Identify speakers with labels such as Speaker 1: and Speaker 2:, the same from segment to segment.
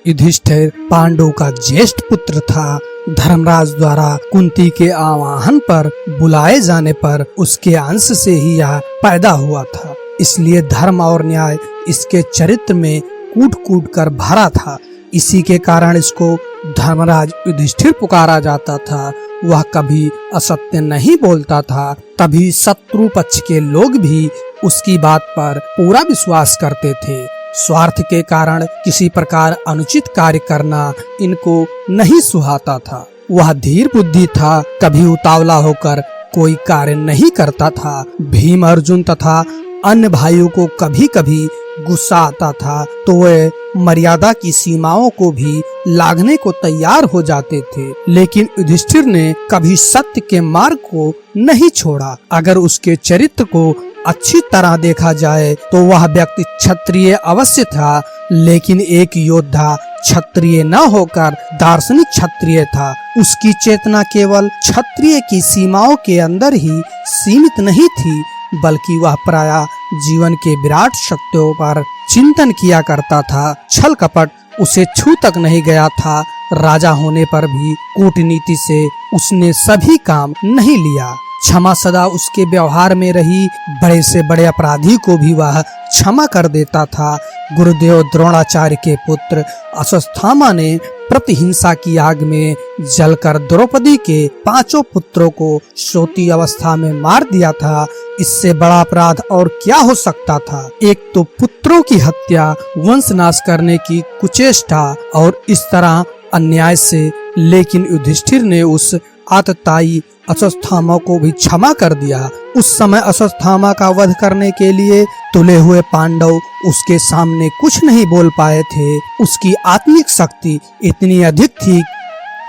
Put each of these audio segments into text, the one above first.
Speaker 1: युधिष्ठिर पांडु का ज्येष्ठ पुत्र था। धर्मराज द्वारा कुंती के आवाहन पर बुलाए जाने पर उसके अंश से ही यह पैदा हुआ था, इसलिए धर्म और न्याय इसके चरित्र में कूट कूट कर भरा था। इसी के कारण इसको धर्मराज युधिष्ठिर पुकारा जाता था। वह कभी असत्य नहीं बोलता था, तभी शत्रु पक्ष के लोग भी उसकी बात पर पूरा विश्वास करते थे। स्वार्थ के कारण किसी प्रकार अनुचित कार्य करना इनको नहीं सुहाता था। वह धीर बुद्धि था, कभी उतावला होकर कोई कार्य नहीं करता था। भीम, अर्जुन तथा अन्य भाइयों को कभी कभी गुस्सा आता था तो वे मर्यादा की सीमाओं को भी लांघने को तैयार हो जाते थे, लेकिन युधिष्ठिर ने कभी सत्य के मार्ग को नहीं छोड़ा। अगर उसके चरित्र को अच्छी तरह देखा जाए तो वह व्यक्ति क्षत्रिय अवश्य था, लेकिन एक योद्धा क्षत्रिय न होकर दार्शनिक क्षत्रिय था। उसकी चेतना केवल क्षत्रिय की सीमाओं के अंदर ही सीमित नहीं थी, बल्कि वह प्रायः जीवन के विराट सत्यों पर चिंतन किया करता था। छल कपट उसे छू तक नहीं गया था। राजा होने पर भी कूटनीति से उसने सभी काम नहीं लिया। क्षमा सदा उसके व्यवहार में रही। बड़े से बड़े अपराधी को भी वह क्षमा कर देता था। गुरुदेव द्रोणाचार्य के पुत्र अश्वत्थामा ने प्रतिहिंसा की आग में जलकर द्रौपदी के 5 पुत्रों को सोती अवस्था में मार दिया था। इससे बड़ा अपराध और क्या हो सकता था। एक तो पुत्रों की हत्या, वंशनाश करने की कुचेष्टा और इस तरह अन्याय से, लेकिन युधिष्ठिर ने उस आतताई अश्वत्थामा को भी क्षमा कर दिया। उस समय अश्वत्थामा का वध करने के लिए तुले हुए पांडव उसके सामने कुछ नहीं बोल पाए थे। उसकी आत्मिक शक्ति इतनी अधिक थी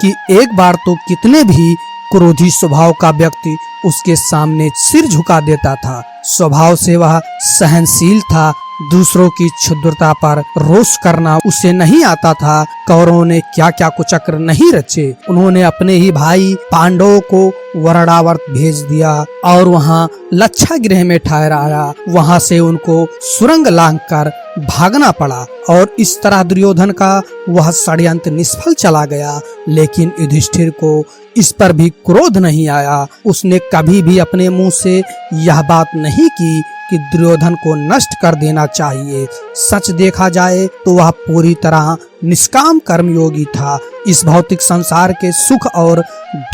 Speaker 1: कि एक बार तो कितने भी क्रोधी स्वभाव का व्यक्ति उसके सामने सिर झुका देता था। स्वभाव से वह सहनशील था। दूसरों की क्षुद्रता पर रोष करना उसे नहीं आता था। कौरवों ने क्या क्या कुचक्र नहीं रचे। उन्होंने अपने ही भाई पांडवों को वरणावर्त भेज दिया और वहां लच्छागृह में ठहराया। वहां से उनको सुरंग लांघकर भागना पड़ा और इस तरह दुर्योधन का वह षड्यंत्र निष्फल चला गया। लेकिन युधिष्ठिर को इस पर भी क्रोध नहीं आया। उसने कभी भी अपने मुंह से यह बात नहीं की कि दुर्योधन को नष्ट कर देना चाहिए। सच देखा जाए तो वह पूरी तरह निष्काम कर्मयोगी था। इस भौतिक संसार के सुख और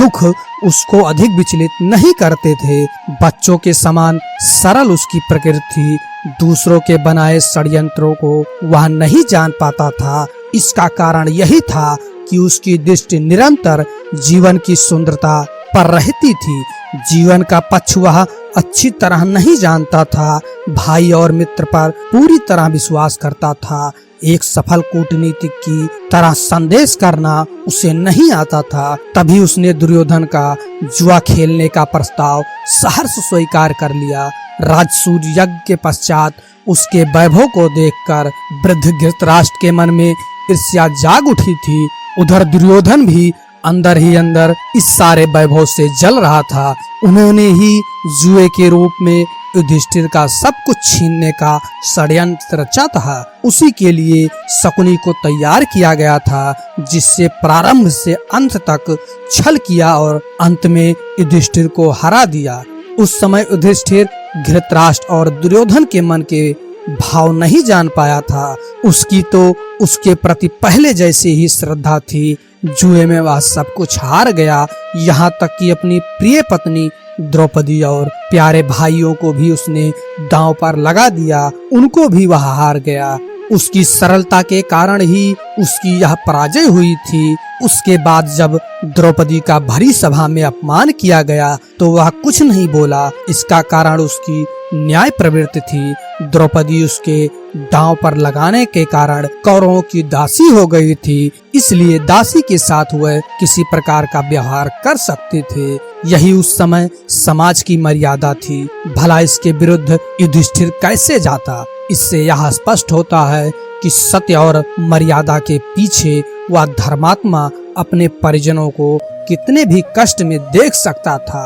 Speaker 1: दुख उसको अधिक विचलित नहीं करते थे। बच्चों के समान सरल उसकी प्रकृति थी। दूसरों के बनाए षड्यंत्रों को वह नहीं जान पाता था। इसका कारण यही था कि उसकी दृष्टि निरंतर जीवन की सुंदरता पर रहती थी। जीवन का पक्ष वह अच्छी तरह नहीं जानता था। भाई और मित्र पर पूरी तरह विश्वास करता था। एक सफल कूटनीतिक की तरह संदेश करना उसे नहीं आता था। तभी उसने दुर्योधन का जुआ खेलने का प्रस्ताव सहर्ष स्वीकार कर लिया। राजसूय यज्ञ के पश्चात उसके वैभव को देखकर वृद्ध धृतराष्ट्र के मन में ईर्ष्या जाग उठी थी। उधर दुर्योधन भी अंदर ही अंदर इस सारे वैभव से जल रहा था। उन्होंने ही जुए के रूप में युधिष्ठिर का सब कुछ छीनने का षड्यंत्र रचा था। उसी के लिए शकुनी को तैयार किया गया था, जिससे प्रारंभ से अंत तक छल किया और अंत में युधिष्ठिर को हरा दिया। उस समय युधिष्ठिर धृतराष्ट्र और दुर्योधन के मन के भाव नहीं जान पाया था। उसकी तो उसके प्रति पहले जैसे ही श्रद्धा थी। जुए में वह सब कुछ हार गया, यहाँ तक कि अपनी प्रिय पत्नी द्रौपदी और प्यारे भाइयों को भी उसने दांव पर लगा दिया। उनको भी वह हार गया। उसकी सरलता के कारण ही उसकी यह पराजय हुई थी। उसके बाद जब द्रौपदी का भरी सभा में अपमान किया गया तो वह कुछ नहीं बोला। इसका कारण उसकी न्याय प्रवृत्ति थी। द्रौपदी उसके दांव पर लगाने के कारण कौरवों की दासी हो गई थी, इसलिए दासी के साथ वह किसी प्रकार का व्यवहार कर सकते थे। यही उस समय समाज की मर्यादा थी। भला इसके विरुद्ध युधिष्ठिर कैसे जाता। इससे यह स्पष्ट होता है कि सत्य और मर्यादा के पीछे वह धर्मात्मा अपने परिजनों को कितने भी कष्ट में देख सकता था।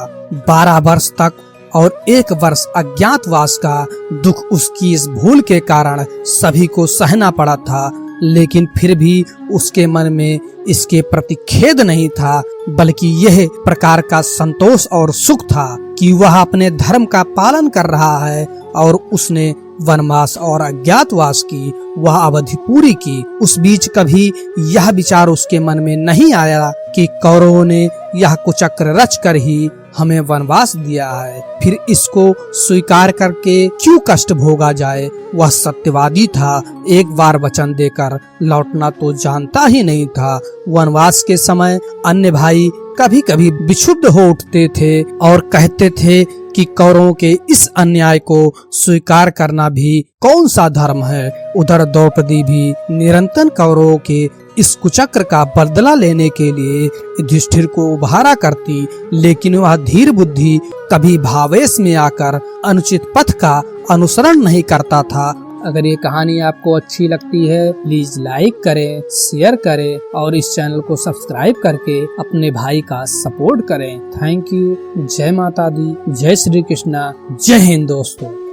Speaker 1: 12 वर्ष तक और 1 वर्ष अज्ञातवास का दुख उसकी इस भूल के कारण सभी को सहना पड़ा था। लेकिन फिर भी उसके मन में इसके प्रति खेद नहीं था, बल्कि यह प्रकार का संतोष और सुख था कि वह अपने धर्म का पालन कर रहा है और उसने वनवास और अज्ञातवास की वह अवधि पूरी की। उस बीच कभी यह विचार उसके मन में नहीं आया कि कौरवों ने यह कुचक्र रच कर ही हमें वनवास दिया है, फिर इसको स्वीकार करके क्यों कष्ट भोगा जाए। वह सत्यवादी था, एक बार वचन देकर लौटना तो जानता ही नहीं था। वनवास के समय अन्य भाई कभी कभी विक्षुब्ध हो उठते थे और कहते थे कि कौरवों के इस अन्याय को स्वीकार करना भी कौन सा धर्म है। उधर द्रौपदी भी निरंतर कौरवों के इस कुचक्र का बदला लेने के लिए युधिष्ठिर को उभारा करती, लेकिन वह धीर बुद्धि कभी भावेश में आकर अनुचित पथ का अनुसरण नहीं करता था। अगर ये कहानी आपको अच्छी लगती है प्लीज लाइक करें, शेयर करें और इस चैनल को सब्सक्राइब करके अपने भाई का सपोर्ट करें। Thank you. जय माता दी, जय श्री कृष्णा, जय हिंद दोस्तों।